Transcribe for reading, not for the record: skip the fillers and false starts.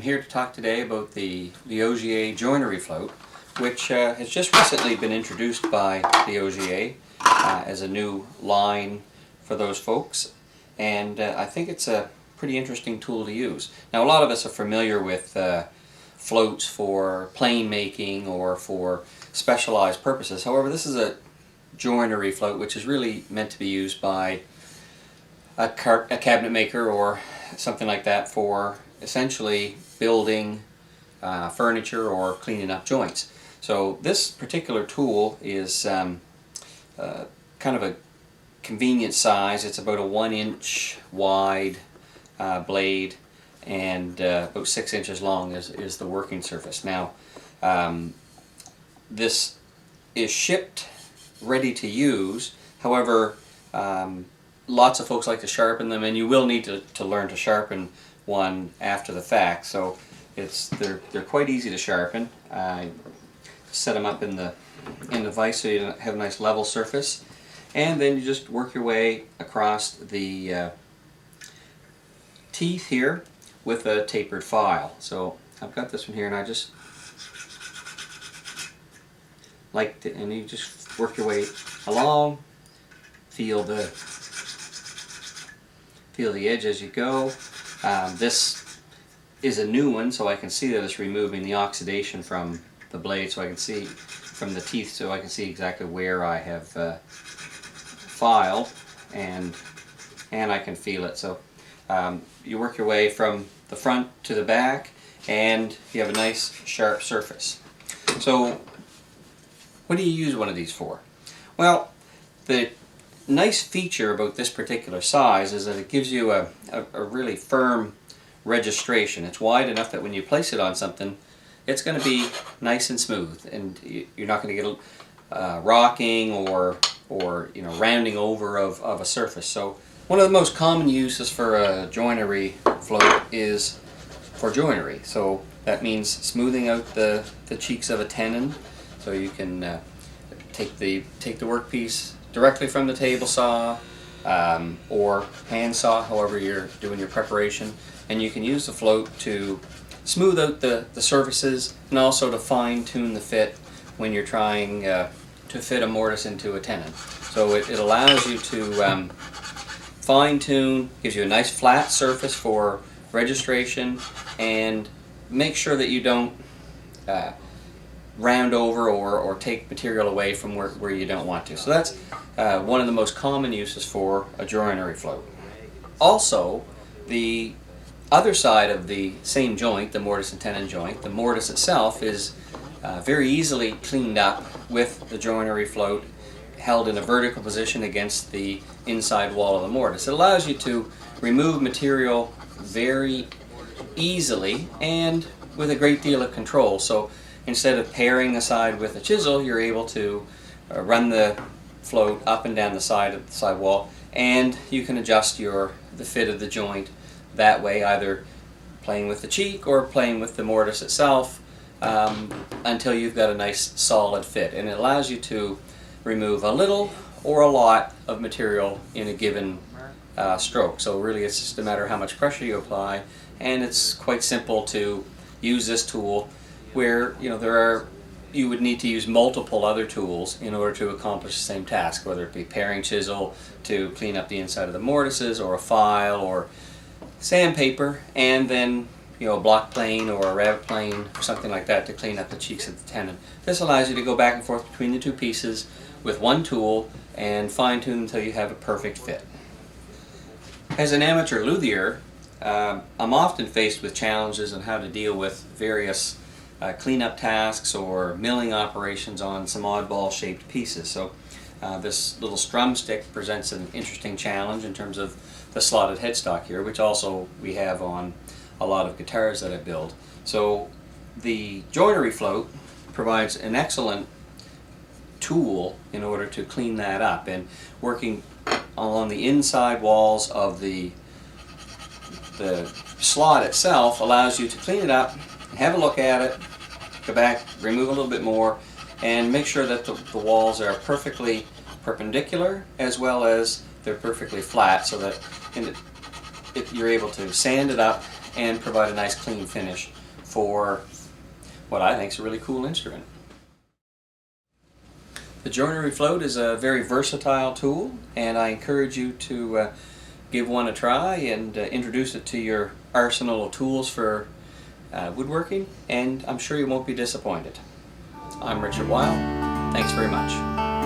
here to talk today about the Liogier Joinery Float, which has just recently been introduced by Liogier as a new line for those folks, and I think it's a pretty interesting tool to use. Now, a lot of us are familiar with floats for plane making or for specialized purposes. However, this is a joinery float which is really meant to be used by a cabinet maker or something like that for essentially building furniture or cleaning up joints. So this particular tool is kind of a convenient size. It's about a 1-inch wide blade and about 6 inches long is the working surface. Now this is shipped ready to use. However, lots of folks like to sharpen them, and you will need to learn to sharpen one after the fact. So they're quite easy to sharpen. Set them up in the vise so you have a nice level surface, and then you just work your way across the teeth here with a tapered file. So I've got this one here, and I just like to, and you just work your way along. Feel the edge as you go. This is a new one, so I can see that it's removing the oxidation from the blade, so I can see from the teeth, so I can see exactly where I have filed, and I can feel it. So you work your way from the front to the back, and you have a nice sharp surface. So what do you use one of these for? Well, the nice feature about this particular size is that it gives you a really firm registration. It's wide enough that when you place it on something, it's going to be nice and smooth, and you're not going to get rocking or rounding over of a surface. So one of the most common uses for a joinery float is for joinery. So that means smoothing out the cheeks of a tenon, so you can take the workpiece directly from the table saw or hand saw, however you're doing your preparation, and you can use the float to smooth out the surfaces and also to fine-tune the fit when you're trying to fit a mortise into a tenon. So it allows you to fine-tune, gives you a nice flat surface for registration, and make sure that you don't round over or take material away from where you don't want to. So that's one of the most common uses for a joinery float. Also, the other side of the same joint, the mortise and tenon joint, the mortise itself is very easily cleaned up with the joinery float held in a vertical position against the inside wall of the mortise. It allows you to remove material very easily and with a great deal of control. So instead of paring the side with a chisel, you're able to run the float up and down the side of the side wall, and you can adjust the fit of the joint that way, either playing with the cheek or playing with the mortise itself until you've got a nice solid fit. And it allows you to remove a little or a lot of material in a given stroke. So really it's just a matter of how much pressure you apply, and it's quite simple to use this tool where you would need to use multiple other tools in order to accomplish the same task, whether it be paring chisel to clean up the inside of the mortises, or a file, or sandpaper, and then a block plane or a rabbet plane or something like that to clean up the cheeks of the tenon. This allows you to go back and forth between the two pieces with one tool and fine-tune until you have a perfect fit. As an amateur luthier, I'm often faced with challenges on how to deal with various cleanup tasks or milling operations on some oddball shaped pieces. So this little strum stick presents an interesting challenge in terms of the slotted headstock here, which also we have on a lot of guitars that I build. So the joinery float provides an excellent tool in order to clean that up, and working along the inside walls of the slot itself allows you to clean it up, have a look at it, go back, remove a little bit more, and make sure that the walls are perfectly perpendicular as well as they're perfectly flat, so that you're able to sand it up and provide a nice clean finish for what I think is a really cool instrument. The joinery float is a very versatile tool, and I encourage you to give one a try and introduce it to your arsenal of tools for woodworking, and I'm sure you won't be disappointed. I'm Richard Wile. Thanks very much.